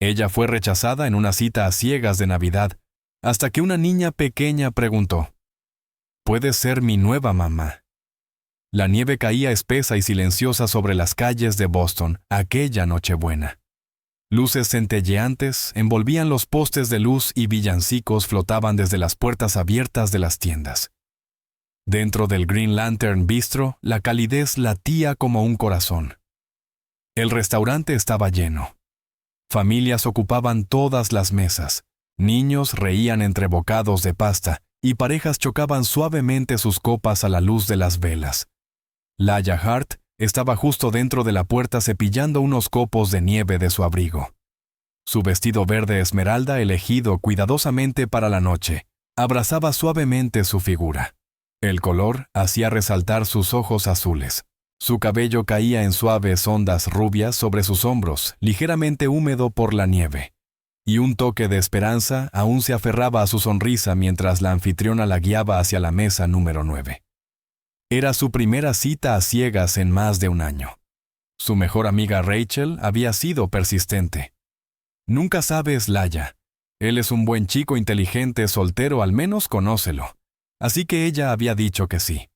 Ella fue rechazada en una cita a ciegas de Navidad, hasta que una niña pequeña preguntó: «¿Puedes ser mi nueva mamá?». La nieve caía espesa y silenciosa sobre las calles de Boston aquella Nochebuena. Luces centelleantes envolvían los postes de luz y villancicos flotaban desde las puertas abiertas de las tiendas. Dentro del Green Lantern Bistro, la calidez latía como un corazón. El restaurante estaba lleno. Familias ocupaban todas las mesas, niños reían entre bocados de pasta y parejas chocaban suavemente sus copas a la luz de las velas. Laya Hart estaba justo dentro de la puerta cepillando unos copos de nieve de su abrigo. Su vestido verde esmeralda, elegido cuidadosamente para la noche, abrazaba suavemente su figura. El color hacía resaltar sus ojos azules. Su cabello caía en suaves ondas rubias sobre sus hombros, ligeramente húmedo por la nieve. Y un toque de esperanza aún se aferraba a su sonrisa mientras la anfitriona la guiaba hacia la mesa número 9. Era su primera cita a ciegas en más de un año. Su mejor amiga Rachel había sido persistente. «Nunca sabes, Laya. Él es un buen chico inteligente, soltero, al menos conócelo». Así que ella había dicho que sí.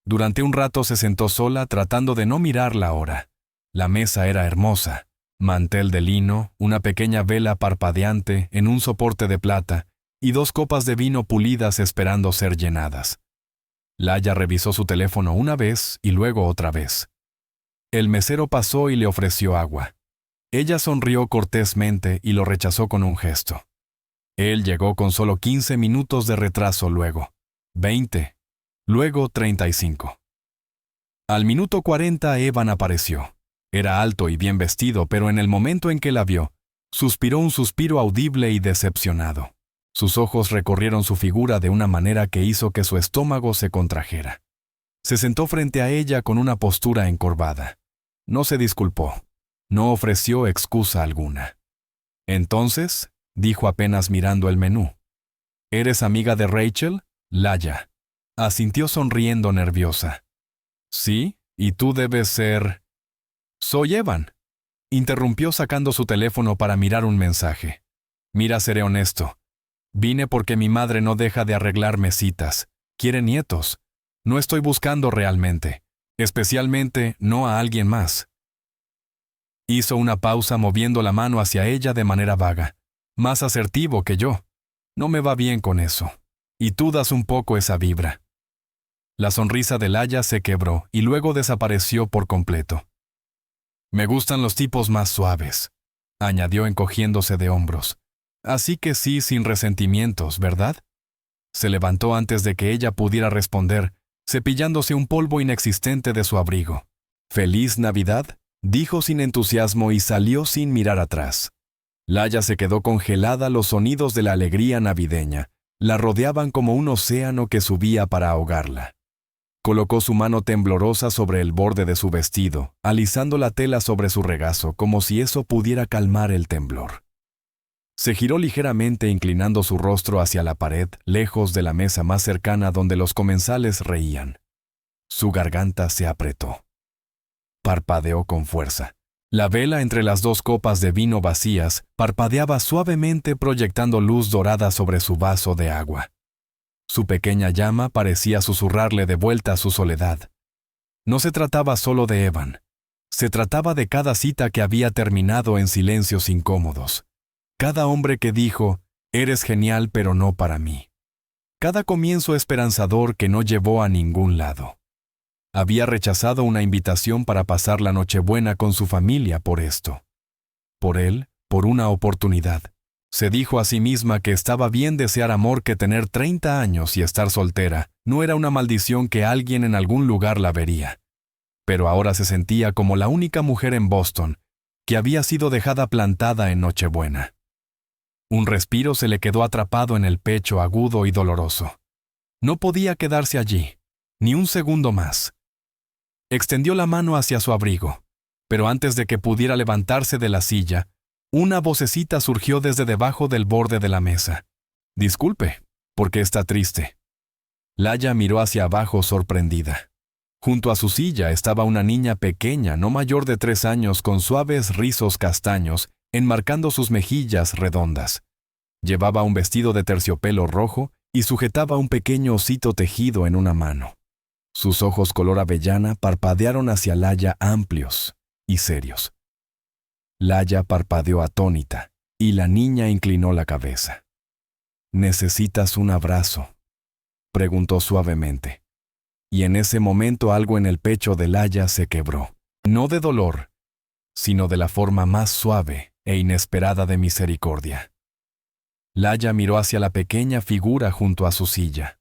Durante un rato se sentó sola tratando de no mirar la hora. La mesa era hermosa. Mantel de lino, una pequeña vela parpadeante en un soporte de plata y 2 copas de vino pulidas esperando ser llenadas. Laya revisó su teléfono una vez y luego otra vez. El mesero pasó y le ofreció agua. Ella sonrió cortésmente y lo rechazó con un gesto. Él llegó con solo 15 minutos de retraso luego. 20. Luego 35. Al minuto 40 Evan apareció. Era alto y bien vestido, pero en el momento en que la vio, suspiró un suspiro audible y decepcionado. Sus ojos recorrieron su figura de una manera que hizo que su estómago se contrajera. Se sentó frente a ella con una postura encorvada. No se disculpó. No ofreció excusa alguna. «Entonces», dijo apenas mirando el menú. «¿Eres amiga de Rachel?» Laya asintió sonriendo nerviosa. «Sí, y tú debes ser...» «Soy Evan», interrumpió sacando su teléfono para mirar un mensaje. «Mira, seré honesto. Vine porque mi madre no deja de arreglarme citas. Quiere nietos. No estoy buscando realmente, especialmente no a alguien más». Hizo una pausa moviendo la mano hacia ella de manera vaga. «Más asertivo que yo. No me va bien con eso. Y tú das un poco esa vibra». La sonrisa de Laya se quebró y luego desapareció por completo. «Me gustan los tipos más suaves», añadió encogiéndose de hombros. «Así que sí, sin resentimientos, ¿verdad?». Se levantó antes de que ella pudiera responder, cepillándose un polvo inexistente de su abrigo. «¿Feliz Navidad?», dijo sin entusiasmo y salió sin mirar atrás. Laya se quedó congelada. Los sonidos de la alegría navideña la rodeaban como un océano que subía para ahogarla. Colocó su mano temblorosa sobre el borde de su vestido, alisando la tela sobre su regazo como si eso pudiera calmar el temblor. Se giró ligeramente inclinando su rostro hacia la pared, lejos de la mesa más cercana donde los comensales reían. Su garganta se apretó. Parpadeó con fuerza. La vela entre las 2 copas de vino vacías parpadeaba suavemente proyectando luz dorada sobre su vaso de agua. Su pequeña llama parecía susurrarle de vuelta a su soledad. No se trataba solo de Evan. Se trataba de cada cita que había terminado en silencios incómodos. Cada hombre que dijo, «Eres genial, pero no para mí». Cada comienzo esperanzador que no llevó a ningún lado. Había rechazado una invitación para pasar la Nochebuena con su familia por esto. Por él, por una oportunidad. Se dijo a sí misma que estaba bien desear amor, que tener 30 años y estar soltera no era una maldición, que alguien en algún lugar la vería. Pero ahora se sentía como la única mujer en Boston que había sido dejada plantada en Nochebuena. Un respiro se le quedó atrapado en el pecho, agudo y doloroso. No podía quedarse allí, ni un segundo más. Extendió la mano hacia su abrigo, pero antes de que pudiera levantarse de la silla, una vocecita surgió desde debajo del borde de la mesa. «Disculpe, ¿por qué está triste?». Laya miró hacia abajo sorprendida. Junto a su silla estaba una niña pequeña, no mayor de 3 años, con suaves rizos castaños enmarcando sus mejillas redondas. Llevaba un vestido de terciopelo rojo y sujetaba un pequeño osito tejido en una mano. Sus ojos color avellana parpadearon hacia Laya amplios y serios. Laya parpadeó atónita y la niña inclinó la cabeza. «¿Necesitas un abrazo?», preguntó suavemente. Y en ese momento algo en el pecho de Laya se quebró, no de dolor, sino de la forma más suave e inesperada de misericordia. Laya miró hacia la pequeña figura junto a su silla.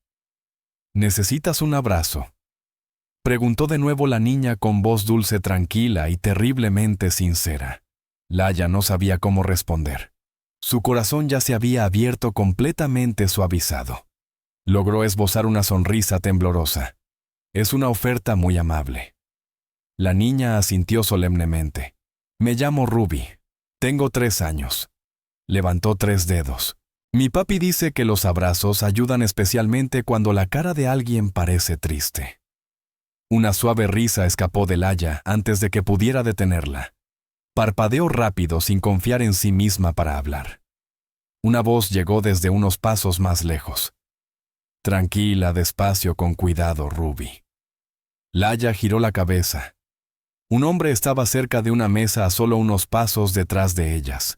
«¿Necesitas un abrazo?», preguntó de nuevo la niña con voz dulce, tranquila y terriblemente sincera. Laya no sabía cómo responder. Su corazón ya se había abierto completamente suavizado. Logró esbozar una sonrisa temblorosa. «Es una oferta muy amable». La niña asintió solemnemente. «Me llamo Ruby. Tengo 3 años». Levantó 3 dedos. «Mi papi dice que los abrazos ayudan especialmente cuando la cara de alguien parece triste». Una suave risa escapó de Laya antes de que pudiera detenerla. Parpadeó rápido sin confiar en sí misma para hablar. Una voz llegó desde unos pasos más lejos. «Tranquila, despacio, con cuidado, Ruby». Laya giró la cabeza. Un hombre estaba cerca de una mesa a solo unos pasos detrás de ellas.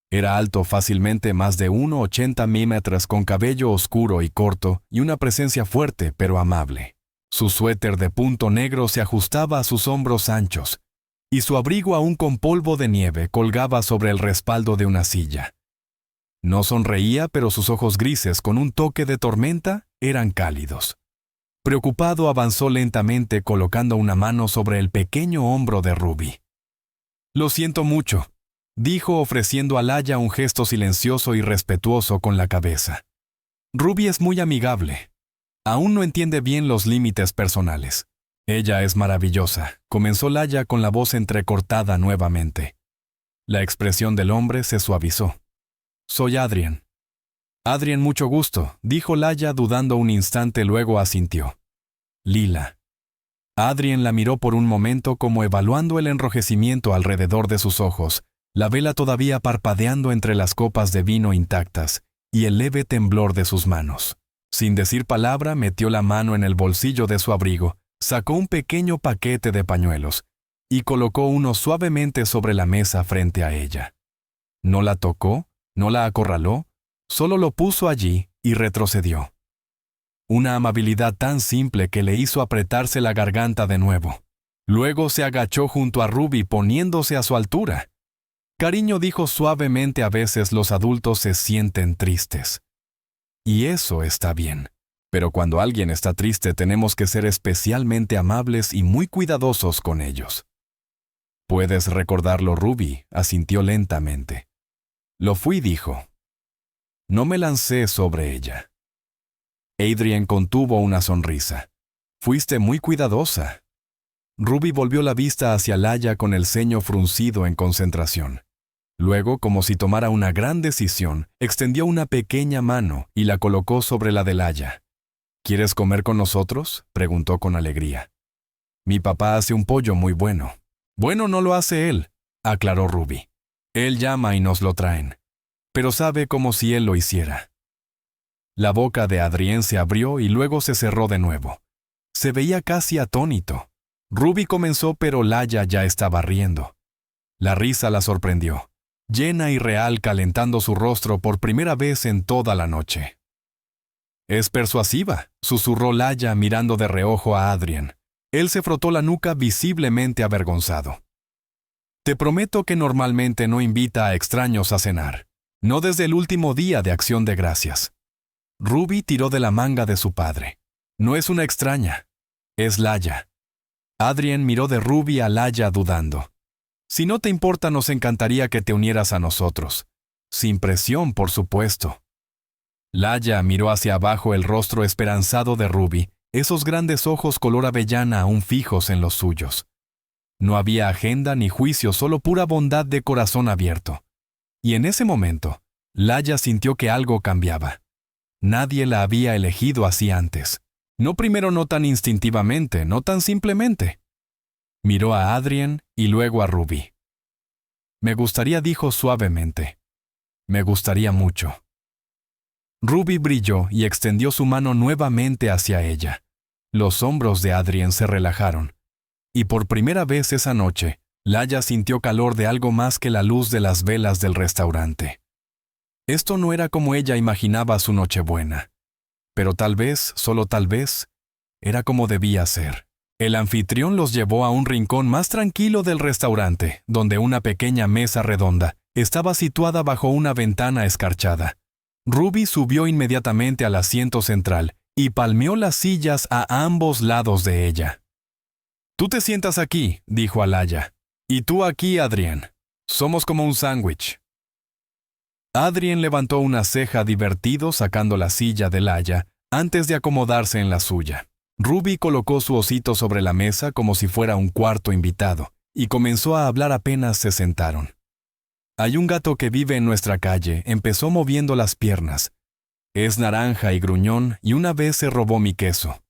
Era alto, fácilmente más de 1,80 milímetros, con cabello oscuro y corto y una presencia fuerte pero amable. Su suéter de punto negro se ajustaba a sus hombros anchos, y su abrigo aún con polvo de nieve colgaba sobre el respaldo de una silla. No sonreía, pero sus ojos grises, con un toque de tormenta, eran cálidos. Preocupado, avanzó lentamente colocando una mano sobre el pequeño hombro de Ruby. «Lo siento mucho», dijo ofreciendo a Laya un gesto silencioso y respetuoso con la cabeza. «Ruby es muy amigable. Aún no entiende bien los límites personales». «Ella es maravillosa», comenzó Laya con la voz entrecortada nuevamente. La expresión del hombre se suavizó. «Soy Adrien». «Adrien, mucho gusto», dijo Laya dudando un instante, luego asintió. «Lila». Adrien la miró por un momento como evaluando el enrojecimiento alrededor de sus ojos, la vela todavía parpadeando entre las copas de vino intactas y el leve temblor de sus manos. Sin decir palabra, metió la mano en el bolsillo de su abrigo, sacó un pequeño paquete de pañuelos y colocó uno suavemente sobre la mesa frente a ella. No la tocó, no la acorraló, solo lo puso allí y retrocedió. Una amabilidad tan simple que le hizo apretarse la garganta de nuevo. Luego se agachó junto a Ruby poniéndose a su altura. «Cariño», dijo suavemente, «a veces los adultos se sienten tristes. Y eso está bien. Pero cuando alguien está triste tenemos que ser especialmente amables y muy cuidadosos con ellos». «Puedes recordarlo, Ruby», asintió lentamente. «Lo fui», dijo. «No me lancé sobre ella». Adrien contuvo una sonrisa. «Fuiste muy cuidadosa». Ruby volvió la vista hacia Laya con el ceño fruncido en concentración. Luego, como si tomara una gran decisión, extendió una pequeña mano y la colocó sobre la de Laya. «¿Quieres comer con nosotros?», preguntó con alegría. «Mi papá hace un pollo muy bueno». «Bueno, no lo hace él», aclaró Ruby. «Él llama y nos lo traen. Pero sabe como si él lo hiciera». La boca de Adrien se abrió y luego se cerró de nuevo. Se veía casi atónito. Ruby comenzó, pero Laya ya estaba riendo. La risa la sorprendió, llena y real, calentando su rostro por primera vez en toda la noche. «Es persuasiva», susurró Laya mirando de reojo a Adrien. Él se frotó la nuca visiblemente avergonzado. «Te prometo que normalmente no invita a extraños a cenar. No desde el último día de Acción de Gracias». Ruby tiró de la manga de su padre. «No es una extraña. Es Laya». Adrien miró de Ruby a Laya dudando. «Si no te importa, nos encantaría que te unieras a nosotros. Sin presión, por supuesto». Laya miró hacia abajo el rostro esperanzado de Ruby, esos grandes ojos color avellana aún fijos en los suyos. No había agenda ni juicio, solo pura bondad de corazón abierto. Y en ese momento, Laya sintió que algo cambiaba. Nadie la había elegido así antes. No primero, no tan instintivamente, no tan simplemente. Miró a Adrien y luego a Ruby. Me gustaría, dijo suavemente. Me gustaría mucho. Ruby brilló y extendió su mano nuevamente hacia ella. Los hombros de Adrien se relajaron. Y por primera vez esa noche, Laya sintió calor de algo más que la luz de las velas del restaurante. Esto no era como ella imaginaba su Nochebuena. Pero tal vez, solo tal vez, era como debía ser. El anfitrión los llevó a un rincón más tranquilo del restaurante, donde una pequeña mesa redonda estaba situada bajo una ventana escarchada. Ruby subió inmediatamente al asiento central y palmeó las sillas a ambos lados de ella. «Tú te sientas aquí», dijo a Laya. «Y tú aquí, Adrien. Somos como un sándwich». Adrien levantó una ceja divertido sacando la silla de Laya antes de acomodarse en la suya. Ruby colocó su osito sobre la mesa como si fuera un cuarto invitado y comenzó a hablar apenas se sentaron. «Hay un gato que vive en nuestra calle», empezó moviendo las piernas. «Es naranja y gruñón y una vez se robó mi queso.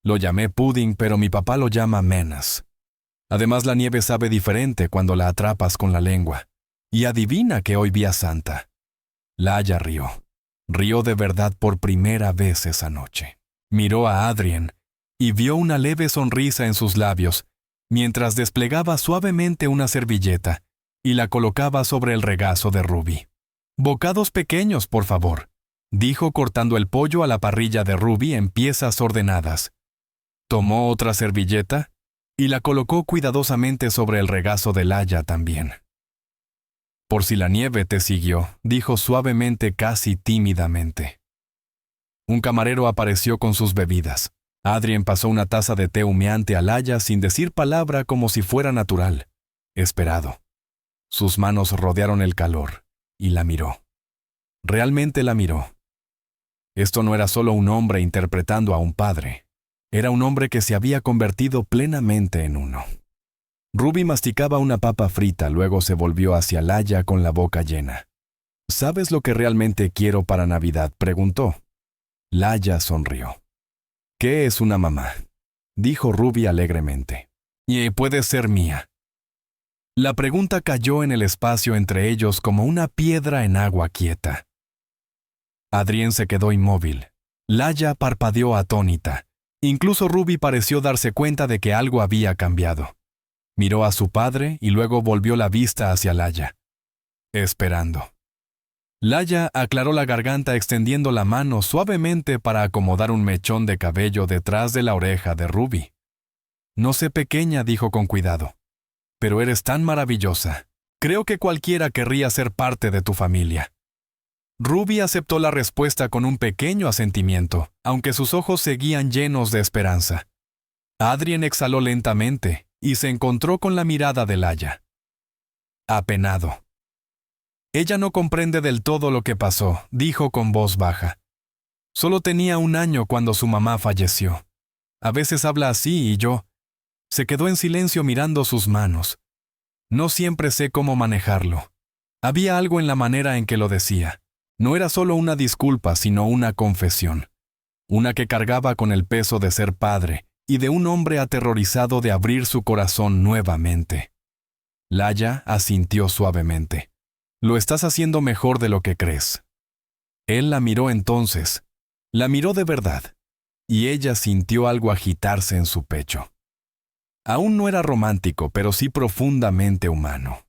Lo llamé pudding, pero mi papá lo llama menas. Además, la nieve sabe diferente cuando la atrapas con la lengua. Y adivina que hoy vi a Santa». Laya rió. Rió de verdad por primera vez esa noche. Miró a Adrien y vio una leve sonrisa en sus labios, mientras desplegaba suavemente una servilleta y la colocaba sobre el regazo de Ruby. «Bocados pequeños, por favor», dijo cortando el pollo a la parrilla de Ruby en piezas ordenadas. Tomó otra servilleta y la colocó cuidadosamente sobre el regazo de Laya también. «Por si la nieve te siguió», dijo suavemente, casi tímidamente. Un camarero apareció con sus bebidas. Adrien pasó una taza de té humeante a Laya sin decir palabra, como si fuera natural. Esperado. Sus manos rodearon el calor y la miró. Realmente la miró. Esto no era solo un hombre interpretando a un padre. Era un hombre que se había convertido plenamente en uno. Ruby masticaba una papa frita, luego se volvió hacia Laya con la boca llena. «¿Sabes lo que realmente quiero para Navidad?», preguntó. Laya sonrió. «¿Qué es una mamá?», dijo Ruby alegremente. «Y puede ser mía». La pregunta cayó en el espacio entre ellos como una piedra en agua quieta. Adrien se quedó inmóvil. Laya parpadeó atónita. Incluso Ruby pareció darse cuenta de que algo había cambiado. Miró a su padre y luego volvió la vista hacia Laya, esperando. Laya aclaró la garganta extendiendo la mano suavemente para acomodar un mechón de cabello detrás de la oreja de Ruby. «No sé, pequeña», dijo con cuidado, «pero eres tan maravillosa. Creo que cualquiera querría ser parte de tu familia». Ruby aceptó la respuesta con un pequeño asentimiento, aunque sus ojos seguían llenos de esperanza. Adrien exhaló lentamente y se encontró con la mirada de Laya. Apenado. «Ella no comprende del todo lo que pasó», dijo con voz baja. «Solo tenía 1 año cuando su mamá falleció. A veces habla así y yo». Se quedó en silencio mirando sus manos. «No siempre sé cómo manejarlo». Había algo en la manera en que lo decía. No era solo una disculpa, sino una confesión. Una que cargaba con el peso de ser padre y de un hombre aterrorizado de abrir su corazón nuevamente. Laya asintió suavemente. «Lo estás haciendo mejor de lo que crees». Él la miró entonces. La miró de verdad. Y ella sintió algo agitarse en su pecho. Aún no era romántico, pero sí profundamente humano.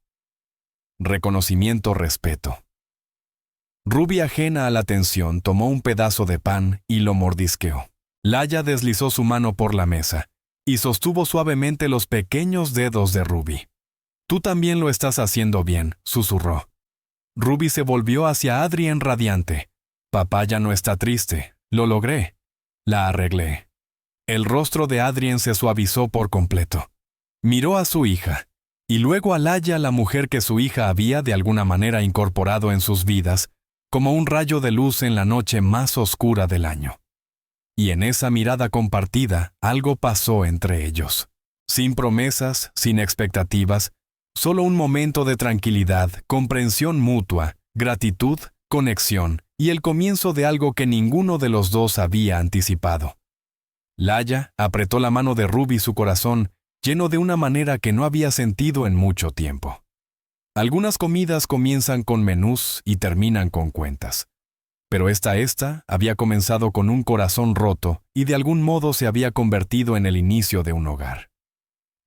Reconocimiento, respeto. Ruby, ajena a la tensión, tomó un pedazo de pan y lo mordisqueó. Laya deslizó su mano por la mesa y sostuvo suavemente los pequeños dedos de Ruby. «Tú también lo estás haciendo bien», susurró. Ruby se volvió hacia Adrien radiante. «Papá ya no está triste. Lo logré. La arreglé». El rostro de Adrien se suavizó por completo. Miró a su hija, y luego a Laya, la mujer que su hija había de alguna manera incorporado en sus vidas, como un rayo de luz en la noche más oscura del año. Y en esa mirada compartida, algo pasó entre ellos. Sin promesas, sin expectativas, solo un momento de tranquilidad, comprensión mutua, gratitud, conexión y el comienzo de algo que ninguno de los dos había anticipado. Laya apretó la mano de Ruby su corazón, lleno de una manera que no había sentido en mucho tiempo. Algunas comidas comienzan con menús y terminan con cuentas. Pero esta había comenzado con un corazón roto y de algún modo se había convertido en el inicio de un hogar.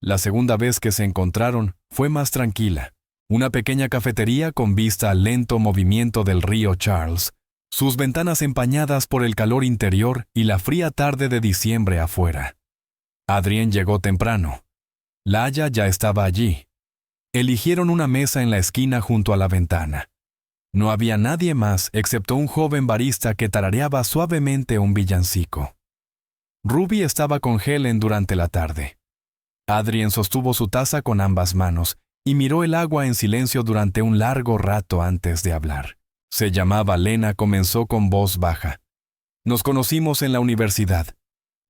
La segunda vez que se encontraron fue más tranquila. Una pequeña cafetería con vista al lento movimiento del río Charles, sus ventanas empañadas por el calor interior y la fría tarde de diciembre afuera. Adrien llegó temprano. Laia ya estaba allí. Eligieron una mesa en la esquina junto a la ventana. No había nadie más excepto un joven barista que tarareaba suavemente un villancico. Ruby estaba con Helen durante la tarde. Adrien sostuvo su taza con ambas manos y miró el agua en silencio durante un largo rato antes de hablar. Se llamaba Lena, comenzó con voz baja. Nos conocimos en la universidad.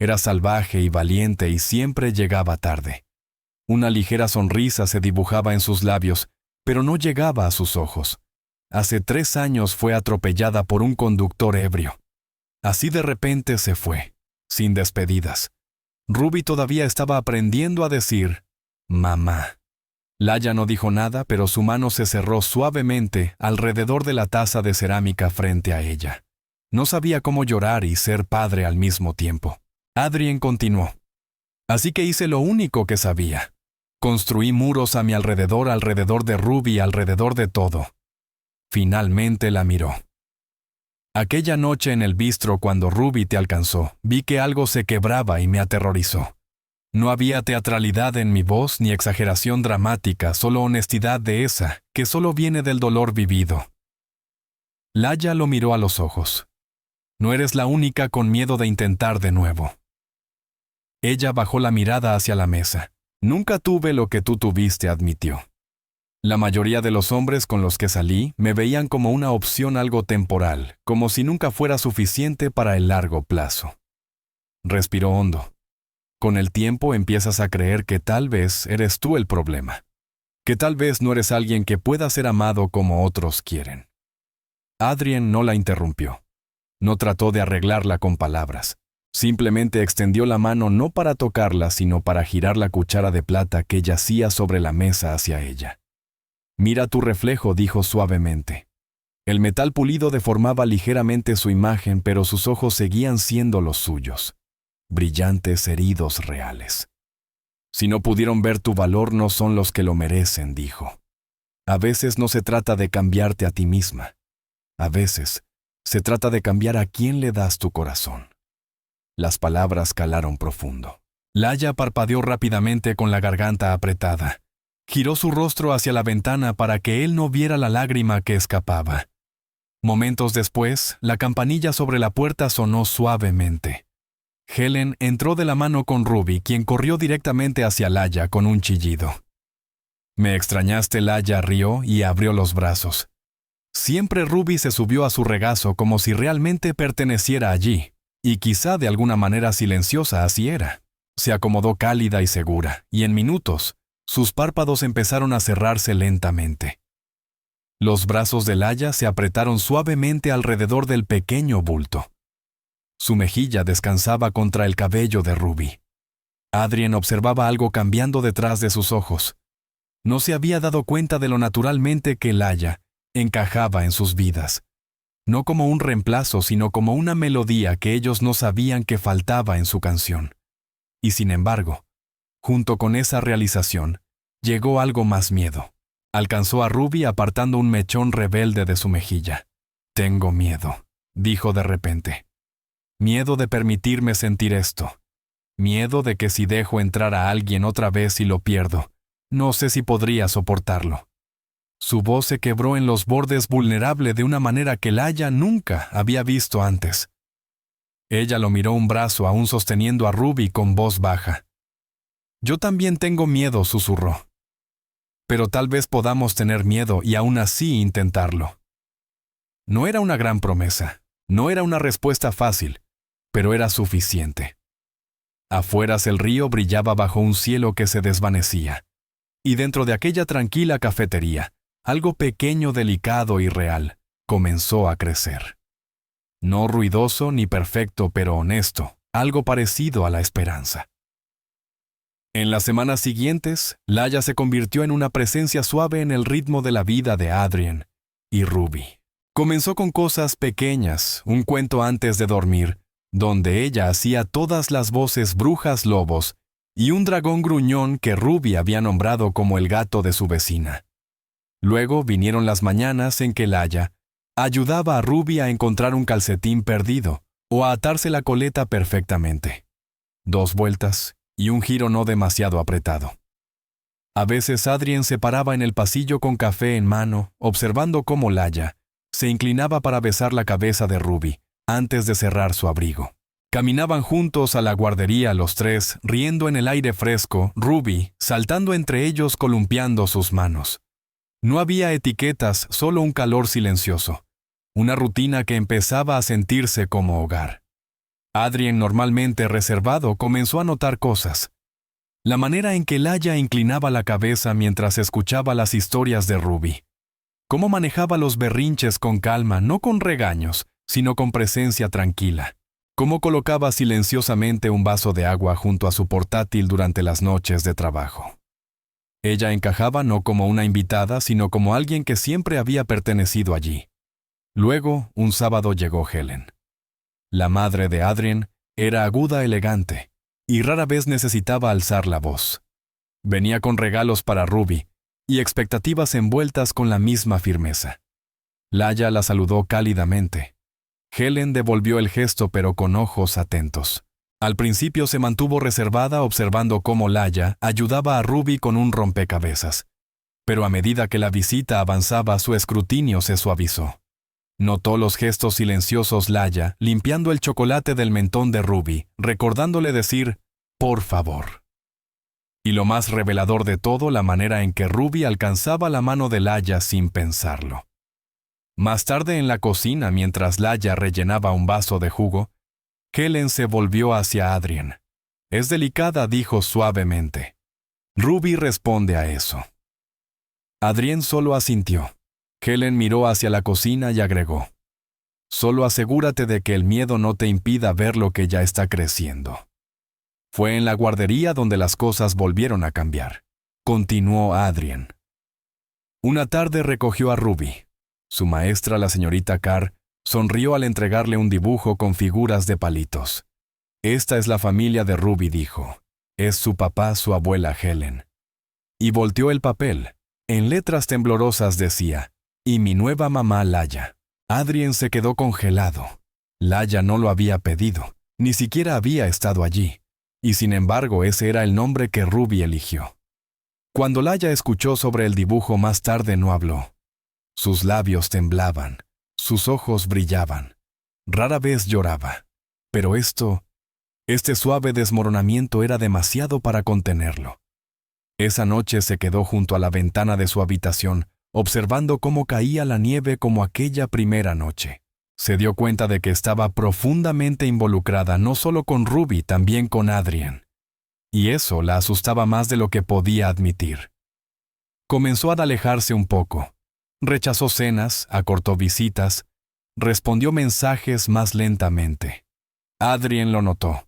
Era salvaje y valiente y siempre llegaba tarde. Una ligera sonrisa se dibujaba en sus labios, pero no llegaba a sus ojos. Hace 3 años fue atropellada por un conductor ebrio. Así de repente se fue, sin despedidas. Ruby todavía estaba aprendiendo a decir, mamá. Laia no dijo nada, pero su mano se cerró suavemente alrededor de la taza de cerámica frente a ella. No sabía cómo llorar y ser padre al mismo tiempo. Adrien continuó. Así que hice lo único que sabía. Construí muros a mi alrededor de Ruby, alrededor de todo. Finalmente la miró. Aquella noche en el bistro cuando Ruby te alcanzó, vi que algo se quebraba y me aterrorizó. No había teatralidad en mi voz ni exageración dramática, solo honestidad de esa, que solo viene del dolor vivido. Laia lo miró a los ojos. No eres la única con miedo de intentar de nuevo. Ella bajó la mirada hacia la mesa. Nunca tuve lo que tú tuviste, admitió. La mayoría de los hombres con los que salí me veían como una opción algo temporal, como si nunca fuera suficiente para el largo plazo. Respiró hondo. Con el tiempo empiezas a creer que tal vez eres tú el problema, que tal vez no eres alguien que pueda ser amado como otros quieren. Adrien no la interrumpió. No trató de arreglarla con palabras. Simplemente extendió la mano no para tocarla, sino para girar la cuchara de plata que yacía sobre la mesa hacia ella. Mira tu reflejo, dijo suavemente. El metal pulido deformaba ligeramente su imagen, pero sus ojos seguían siendo los suyos. Brillantes heridos reales. Si no pudieron ver tu valor, no son los que lo merecen, dijo. A veces no se trata de cambiarte a ti misma. A veces se trata de cambiar a quien le das tu corazón. Las palabras calaron profundo. Laia parpadeó rápidamente con la garganta apretada. Giró su rostro hacia la ventana para que él no viera la lágrima que escapaba. Momentos después, la campanilla sobre la puerta sonó suavemente. Helen entró de la mano con Ruby, quien corrió directamente hacia Laia con un chillido. Me extrañaste, Laia rió y abrió los brazos. Siempre Ruby se subió a su regazo como si realmente perteneciera allí. Y quizá de alguna manera silenciosa así era. Se acomodó cálida y segura, y en minutos, sus párpados empezaron a cerrarse lentamente. Los brazos de Laia se apretaron suavemente alrededor del pequeño bulto. Su mejilla descansaba contra el cabello de Ruby. Adrien observaba algo cambiando detrás de sus ojos. No se había dado cuenta de lo naturalmente que Laia encajaba en sus vidas. No como un reemplazo, sino como una melodía que ellos no sabían que faltaba en su canción. Y sin embargo, junto con esa realización, llegó algo más: miedo. Alcanzó a Ruby apartando un mechón rebelde de su mejilla. Tengo miedo, dijo de repente. Miedo de permitirme sentir esto. Miedo de que si dejo entrar a alguien otra vez y lo pierdo, no sé si podría soportarlo. Su voz se quebró en los bordes vulnerable de una manera que Laia nunca había visto antes. Ella lo miró, un brazo aún sosteniendo a Ruby, con voz baja. Yo también tengo miedo, susurró. Pero tal vez podamos tener miedo y aún así intentarlo. No era una gran promesa, no era una respuesta fácil, pero era suficiente. Afueras el río brillaba bajo un cielo que se desvanecía. Y dentro de aquella tranquila cafetería, algo pequeño, delicado y real, comenzó a crecer. No ruidoso ni perfecto, pero honesto, algo parecido a la esperanza. En las semanas siguientes, Laya se convirtió en una presencia suave en el ritmo de la vida de Adrien y Ruby. Comenzó con cosas pequeñas, un cuento antes de dormir, donde ella hacía todas las voces brujas lobos y un dragón gruñón que Ruby había nombrado como el gato de su vecina. Luego vinieron las mañanas en que Laya ayudaba a Ruby a encontrar un calcetín perdido o a atarse la coleta perfectamente. 2 vueltas y un giro no demasiado apretado. A veces Adrien se paraba en el pasillo con café en mano, observando cómo Laya se inclinaba para besar la cabeza de Ruby antes de cerrar su abrigo. Caminaban juntos a la guardería los tres, riendo en el aire fresco, Ruby saltando entre ellos, columpiando sus manos. No había etiquetas, solo un calor silencioso, una rutina que empezaba a sentirse como hogar. Adrien, normalmente reservado, comenzó a notar cosas. La manera en que Laya inclinaba la cabeza mientras escuchaba las historias de Ruby. Cómo manejaba los berrinches con calma, no con regaños, sino con presencia tranquila. Cómo colocaba silenciosamente un vaso de agua junto a su portátil durante las noches de trabajo. Ella encajaba no como una invitada, sino como alguien que siempre había pertenecido allí. Luego, un sábado llegó Helen. La madre de Adrien era aguda, elegante, y rara vez necesitaba alzar la voz. Venía con regalos para Ruby y expectativas envueltas con la misma firmeza. Laya la saludó cálidamente. Helen devolvió el gesto, pero con ojos atentos. Al principio se mantuvo reservada, observando cómo Laya ayudaba a Ruby con un rompecabezas. Pero a medida que la visita avanzaba, su escrutinio se suavizó. Notó los gestos silenciosos Laya, limpiando el chocolate del mentón de Ruby, recordándole decir, «por favor». Y lo más revelador de todo, la manera en que Ruby alcanzaba la mano de Laya sin pensarlo. Más tarde en la cocina, mientras Laya rellenaba un vaso de jugo, Helen se volvió hacia Adrien. «Es delicada», dijo suavemente. Ruby responde a eso. Adrien solo asintió. Helen miró hacia la cocina y agregó, «Solo asegúrate de que el miedo no te impida ver lo que ya está creciendo». Fue en la guardería donde las cosas volvieron a cambiar. Continuó Adrien. Una tarde recogió a Ruby. Su maestra, la señorita Carr, sonrió al entregarle un dibujo con figuras de palitos. «Esta es la familia de Ruby», dijo. «Es su papá, su abuela Helen». Y volteó el papel. En letras temblorosas decía, «Y mi nueva mamá Laya». Adrien se quedó congelado. Laya no lo había pedido, ni siquiera había estado allí. Y sin embargo ese era el nombre que Ruby eligió. Cuando Laya escuchó sobre el dibujo más tarde no habló. Sus labios temblaban, sus ojos brillaban. Rara vez lloraba. Pero este suave desmoronamiento era demasiado para contenerlo. Esa noche se quedó junto a la ventana de su habitación, observando cómo caía la nieve como aquella primera noche. Se dio cuenta de que estaba profundamente involucrada no solo con Ruby, también con Adrien. Y eso la asustaba más de lo que podía admitir. Comenzó a alejarse un poco. Rechazó cenas, acortó visitas, respondió mensajes más lentamente. Adrien lo notó.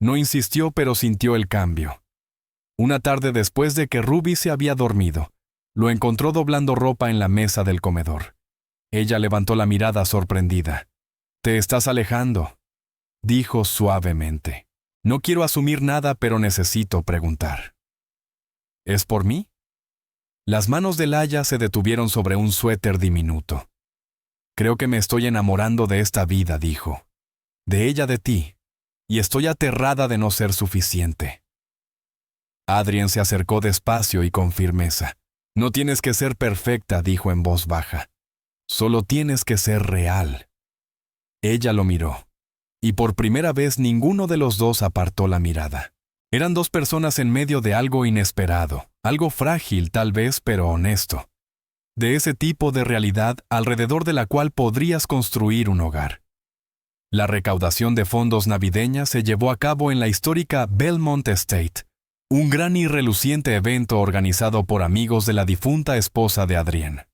No insistió, pero sintió el cambio. Una tarde después de que Ruby se había dormido, lo encontró doblando ropa en la mesa del comedor. Ella levantó la mirada sorprendida. «Te estás alejando», dijo suavemente. «No quiero asumir nada, pero necesito preguntar». «¿Es por mí?» Las manos de Laya se detuvieron sobre un suéter diminuto. «Creo que me estoy enamorando de esta vida», dijo. «De ella, de ti. Y estoy aterrada de no ser suficiente». Adrien se acercó despacio y con firmeza. «No tienes que ser perfecta», dijo en voz baja. «Solo tienes que ser real». Ella lo miró. Y por primera vez ninguno de los dos apartó la mirada. Eran dos personas en medio de algo inesperado, algo frágil tal vez, pero honesto. De ese tipo de realidad alrededor de la cual podrías construir un hogar. La recaudación de fondos navideñas se llevó a cabo en la histórica Belmont Estate, un gran y reluciente evento organizado por amigos de la difunta esposa de Adrien.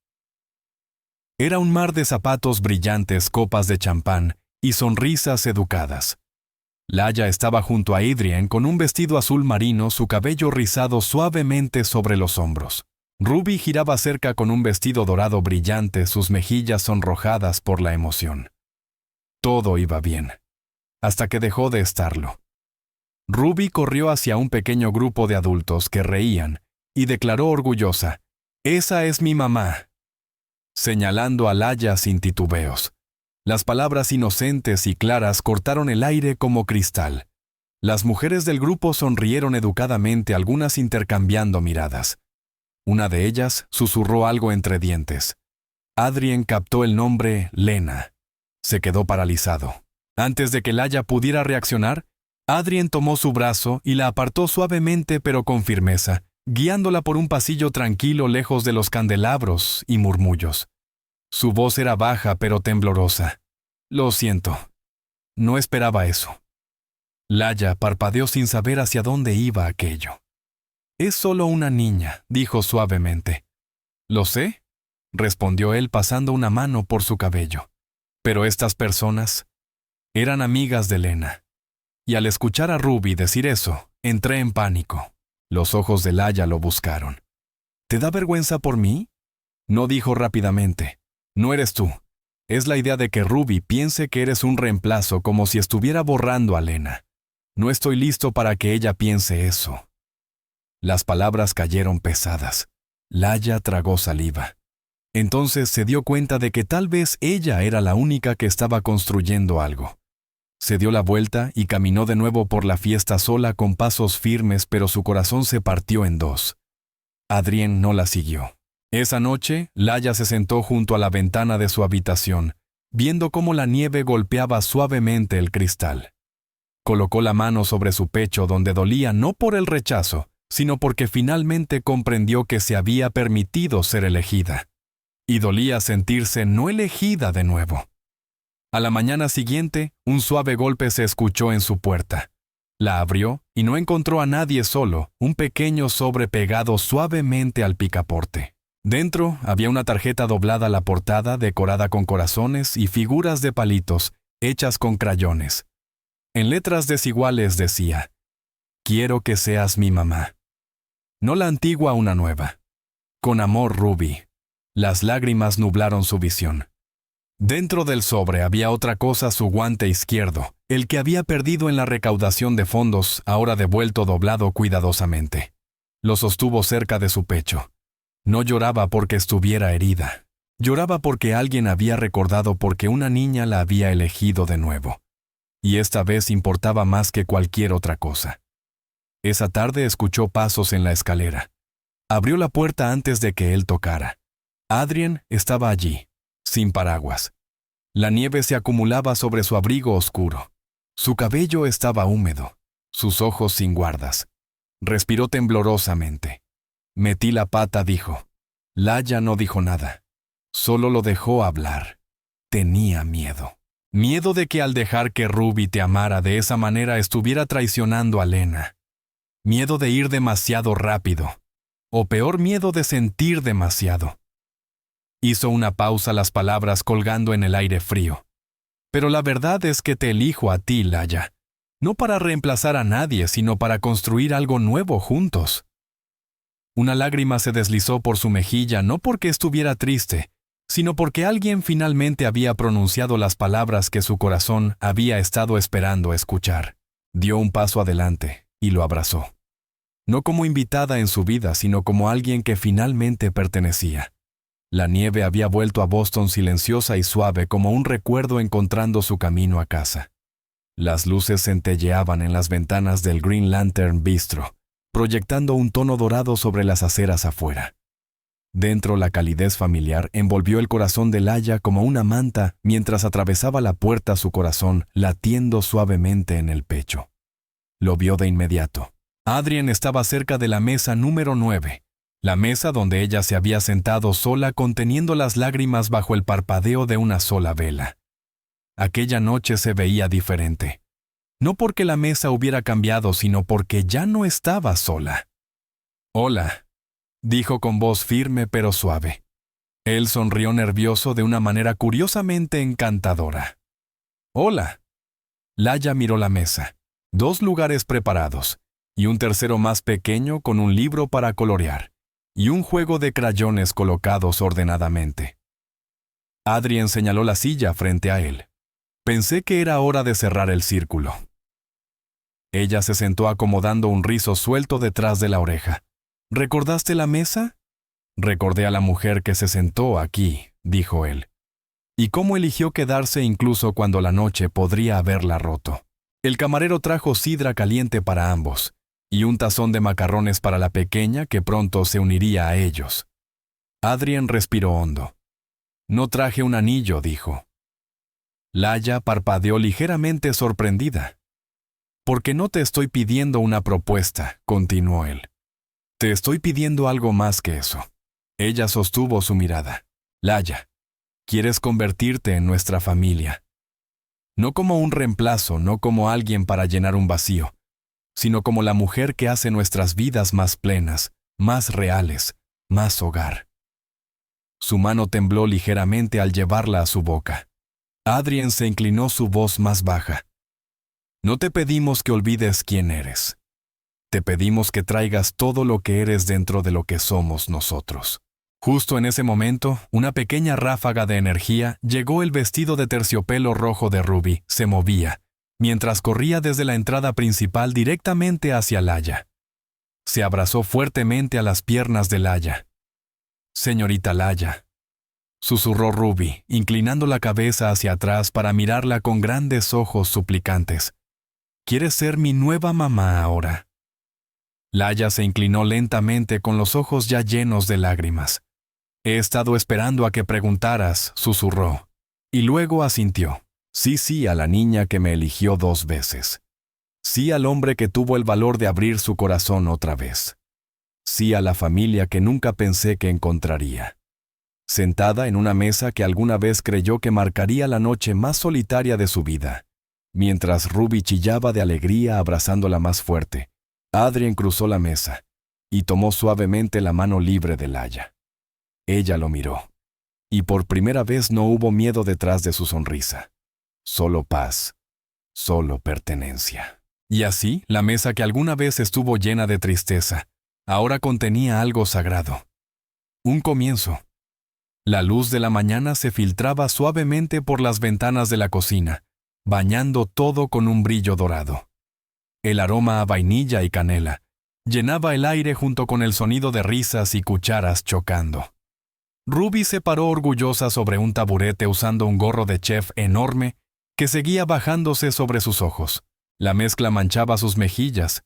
Era un mar de zapatos brillantes, copas de champán y sonrisas educadas. Laya estaba junto a Adrien con un vestido azul marino, su cabello rizado suavemente sobre los hombros. Ruby giraba cerca con un vestido dorado brillante, sus mejillas sonrojadas por la emoción. Todo iba bien, hasta que dejó de estarlo. Ruby corrió hacia un pequeño grupo de adultos que reían y declaró orgullosa: «Esa es mi mamá», señalando a Laya sin titubeos. Las palabras inocentes y claras cortaron el aire como cristal. Las mujeres del grupo sonrieron educadamente, algunas intercambiando miradas. Una de ellas susurró algo entre dientes. Adrien captó el nombre Lena. Se quedó paralizado. Antes de que Laya pudiera reaccionar, Adrien tomó su brazo y la apartó suavemente pero con firmeza, guiándola por un pasillo tranquilo lejos de los candelabros y murmullos. Su voz era baja pero temblorosa. «Lo siento. No esperaba eso». Laya parpadeó sin saber hacia dónde iba aquello. «Es solo una niña», dijo suavemente. «Lo sé», respondió él pasando una mano por su cabello. «Pero estas personas eran amigas de Lena». Y al escuchar a Ruby decir eso, entré en pánico. Los ojos de Laya lo buscaron. «¿Te da vergüenza por mí?». No dijo rápidamente. «No eres tú. Es la idea de que Ruby piense que eres un reemplazo, como si estuviera borrando a Lena. No estoy listo para que ella piense eso». Las palabras cayeron pesadas. Laya tragó saliva. Entonces se dio cuenta de que tal vez ella era la única que estaba construyendo algo. Se dio la vuelta y caminó de nuevo por la fiesta sola con pasos firmes, pero su corazón se partió en dos. Adrien no la siguió. Esa noche, Laya se sentó junto a la ventana de su habitación, viendo cómo la nieve golpeaba suavemente el cristal. Colocó la mano sobre su pecho, donde dolía no por el rechazo, sino porque finalmente comprendió que se había permitido ser elegida. Y dolía sentirse no elegida de nuevo. A la mañana siguiente, un suave golpe se escuchó en su puerta. La abrió y no encontró a nadie, solo un pequeño sobre pegado suavemente al picaporte. Dentro había una tarjeta doblada a la portada, decorada con corazones y figuras de palitos, hechas con crayones. En letras desiguales decía: «Quiero que seas mi mamá». No la antigua, una nueva. «Con amor, Ruby». Las lágrimas nublaron su visión. Dentro del sobre había otra cosa: su guante izquierdo, el que había perdido en la recaudación de fondos, ahora devuelto doblado cuidadosamente. Lo sostuvo cerca de su pecho. No lloraba porque estuviera herida. Lloraba porque alguien había recordado, porque una niña la había elegido de nuevo. Y esta vez importaba más que cualquier otra cosa. Esa tarde escuchó pasos en la escalera. Abrió la puerta antes de que él tocara. Adrien estaba allí, sin paraguas. La nieve se acumulaba sobre su abrigo oscuro. Su cabello estaba húmedo, sus ojos sin guardas. Respiró temblorosamente. «Metí la pata», dijo. Laya no dijo nada. Solo lo dejó hablar. Tenía miedo. Miedo de que al dejar que Ruby te amara de esa manera estuviera traicionando a Lena. Miedo de ir demasiado rápido. O peor, miedo de sentir demasiado. Hizo una pausa, las palabras colgando en el aire frío. «Pero la verdad es que te elijo a ti, Laya. No para reemplazar a nadie, sino para construir algo nuevo juntos». Una lágrima se deslizó por su mejilla, no porque estuviera triste, sino porque alguien finalmente había pronunciado las palabras que su corazón había estado esperando escuchar. Dio un paso adelante y lo abrazó. No como invitada en su vida, sino como alguien que finalmente pertenecía. La nieve había vuelto a Boston silenciosa y suave, como un recuerdo encontrando su camino a casa. Las luces centelleaban en las ventanas del Green Lantern Bistro, proyectando un tono dorado sobre las aceras afuera. Dentro, la calidez familiar envolvió el corazón de Laya como una manta mientras atravesaba la puerta, su corazón latiendo suavemente en el pecho. Lo vio de inmediato. Adrien estaba cerca de la mesa número 9, la mesa donde ella se había sentado sola, conteniendo las lágrimas bajo el parpadeo de una sola vela. Aquella noche se veía diferente. No porque la mesa hubiera cambiado, sino porque ya no estaba sola. «Hola», dijo con voz firme pero suave. Él sonrió nervioso de una manera curiosamente encantadora. «Hola». Laya miró la mesa, 2 lugares preparados, y un tercero más pequeño con un libro para colorear, y un juego de crayones colocados ordenadamente. Adrien señaló la silla frente a él. Pensé que era hora de cerrar el círculo. Ella se sentó acomodando un rizo suelto detrás de la oreja. ¿Recordaste la mesa? Recordé a la mujer que se sentó aquí, dijo él. Y cómo eligió quedarse incluso cuando la noche podría haberla roto. El camarero trajo sidra caliente para ambos, y un tazón de macarrones para la pequeña que pronto se uniría a ellos. Adrien respiró hondo. No traje un anillo, dijo. Laya parpadeó ligeramente sorprendida. Porque no te estoy pidiendo una propuesta, continuó él. Te estoy pidiendo algo más que eso. Ella sostuvo su mirada. Laya, quieres convertirte en nuestra familia. No como un reemplazo, no como alguien para llenar un vacío, sino como la mujer que hace nuestras vidas más plenas, más reales, más hogar. Su mano tembló ligeramente al llevarla a su boca. Adrien se inclinó, su voz más baja. No te pedimos que olvides quién eres. Te pedimos que traigas todo lo que eres dentro de lo que somos nosotros. Justo en ese momento, una pequeña ráfaga de energía llegó. El vestido de terciopelo rojo de Ruby se movía, mientras corría desde la entrada principal directamente hacia Laya. Se abrazó fuertemente a las piernas de Laya. Señorita Laya, susurró Ruby, inclinando la cabeza hacia atrás para mirarla con grandes ojos suplicantes. ¿Quieres ser mi nueva mamá ahora? Laya se inclinó lentamente con los ojos ya llenos de lágrimas. He estado esperando a que preguntaras, susurró. Y luego asintió. Sí a la niña que me eligió 2 veces. Sí al hombre que tuvo el valor de abrir su corazón otra vez. Sí a la familia que nunca pensé que encontraría. Sentada en una mesa que alguna vez creyó que marcaría la noche más solitaria de su vida, mientras Ruby chillaba de alegría abrazándola más fuerte, Adrien cruzó la mesa y tomó suavemente la mano libre de Laya. Ella lo miró, y por primera vez no hubo miedo detrás de su sonrisa. Solo paz, solo pertenencia. Y así, la mesa que alguna vez estuvo llena de tristeza, ahora contenía algo sagrado. Un comienzo. La luz de la mañana se filtraba suavemente por las ventanas de la cocina, bañando todo con un brillo dorado. El aroma a vainilla y canela llenaba el aire junto con el sonido de risas y cucharas chocando. Ruby se paró orgullosa sobre un taburete usando un gorro de chef enorme que seguía bajándose sobre sus ojos. La mezcla manchaba sus mejillas,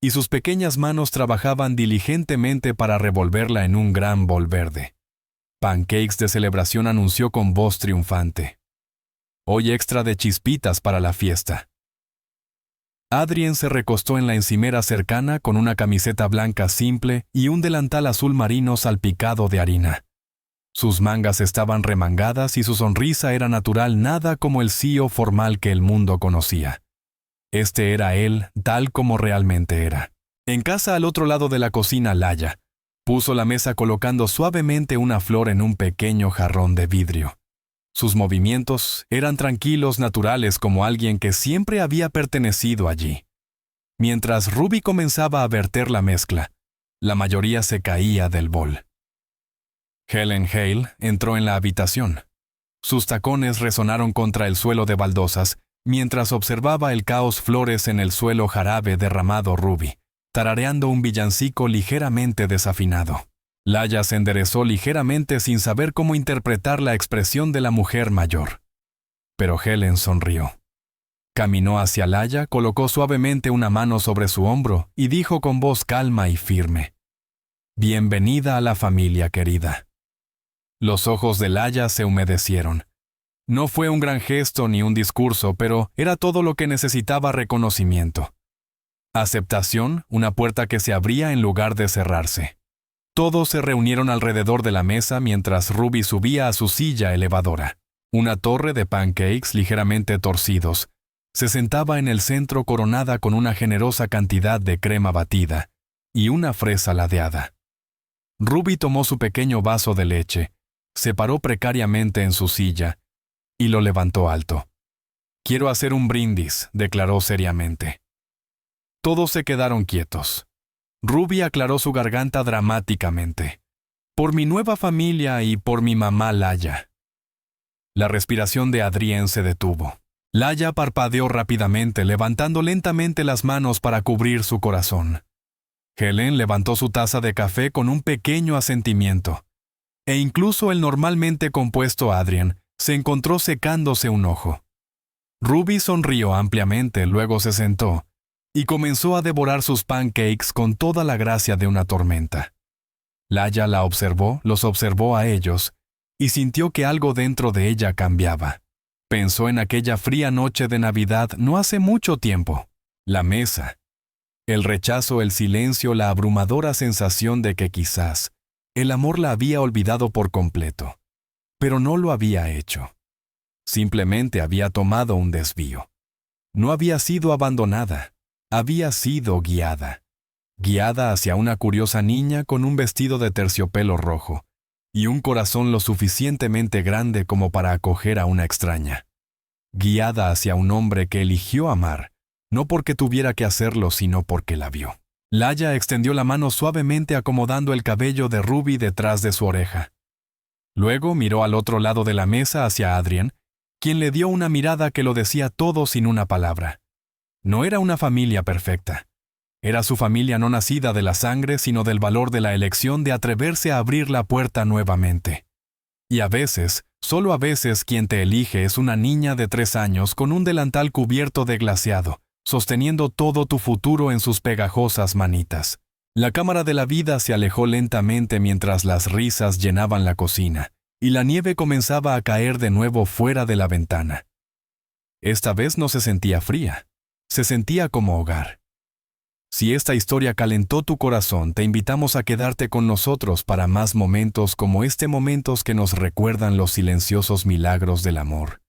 y sus pequeñas manos trabajaban diligentemente para revolverla en un gran bol verde. Pancakes de celebración, anunció con voz triunfante. Hoy extra de chispitas para la fiesta. Adrien se recostó en la encimera cercana con una camiseta blanca simple y un delantal azul marino salpicado de harina. Sus mangas estaban remangadas y su sonrisa era natural, nada como el CEO formal que el mundo conocía. Este era él, tal como realmente era. En casa, al otro lado de la cocina, Laya puso la mesa colocando suavemente una flor en un pequeño jarrón de vidrio. Sus movimientos eran tranquilos, naturales, como alguien que siempre había pertenecido allí. Mientras Ruby comenzaba a verter la mezcla, la mayoría se caía del bol. Helen Hale entró en la habitación. Sus tacones resonaron contra el suelo de baldosas mientras observaba el caos flores en el suelo jarabe derramado. Ruby, tarareando un villancico ligeramente desafinado. Laya se enderezó ligeramente sin saber cómo interpretar la expresión de la mujer mayor. Pero Helen sonrió. Caminó hacia Laya, colocó suavemente una mano sobre su hombro y dijo con voz calma y firme: «Bienvenida a la familia, querida». Los ojos de Laya se humedecieron. No fue un gran gesto ni un discurso, pero era todo lo que necesitaba: reconocimiento. Aceptación, una puerta que se abría en lugar de cerrarse. Todos se reunieron alrededor de la mesa mientras Ruby subía a su silla elevadora. Una torre de pancakes ligeramente torcidos se sentaba en el centro, coronada con una generosa cantidad de crema batida y una fresa ladeada. Ruby tomó su pequeño vaso de leche, se paró precariamente en su silla y lo levantó alto. Quiero hacer un brindis, declaró seriamente. Todos se quedaron quietos. Ruby aclaró su garganta dramáticamente. Por mi nueva familia y por mi mamá Laya. La respiración de Adrien se detuvo. Laya parpadeó rápidamente, levantando lentamente las manos para cubrir su corazón. Helen levantó su taza de café con un pequeño asentimiento. E incluso el normalmente compuesto Adrien se encontró secándose un ojo. Ruby sonrió ampliamente, luego se sentó y comenzó a devorar sus pancakes con toda la gracia de una tormenta. Laya los observó a ellos, y sintió que algo dentro de ella cambiaba. Pensó en aquella fría noche de Navidad no hace mucho tiempo. La mesa. El rechazo, el silencio, la abrumadora sensación de que quizás el amor la había olvidado por completo. Pero no lo había hecho. Simplemente había tomado un desvío. No había sido abandonada. Había sido guiada. Guiada hacia una curiosa niña con un vestido de terciopelo rojo y un corazón lo suficientemente grande como para acoger a una extraña. Guiada hacia un hombre que eligió amar, no porque tuviera que hacerlo, sino porque la vio. Laya extendió la mano suavemente acomodando el cabello de Ruby detrás de su oreja. Luego miró al otro lado de la mesa hacia Adrien, quien le dio una mirada que lo decía todo sin una palabra. No era una familia perfecta. Era su familia no nacida de la sangre, sino del valor de la elección de atreverse a abrir la puerta nuevamente. Y a veces, solo a veces, quien te elige es una niña de 3 años con un delantal cubierto de glaseado, sosteniendo todo tu futuro en sus pegajosas manitas. La cámara de la vida se alejó lentamente mientras las risas llenaban la cocina, y la nieve comenzaba a caer de nuevo fuera de la ventana. Esta vez no se sentía fría, se sentía como hogar. Si esta historia calentó tu corazón, te invitamos a quedarte con nosotros para más momentos como este, momentos que nos recuerdan los silenciosos milagros del amor,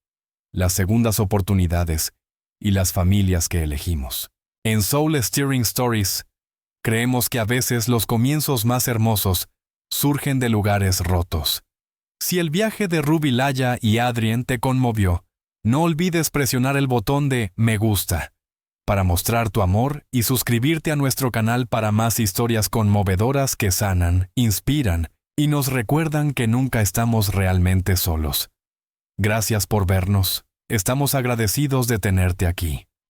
las segundas oportunidades y las familias que elegimos. En Soul Stirring Stories, creemos que a veces los comienzos más hermosos surgen de lugares rotos. Si el viaje de Ruby, Laya y Adrien te conmovió, no olvides presionar el botón de Me gusta para mostrar tu amor y suscribirte a nuestro canal para más historias conmovedoras que sanan, inspiran y nos recuerdan que nunca estamos realmente solos. Gracias por vernos. Estamos agradecidos de tenerte aquí.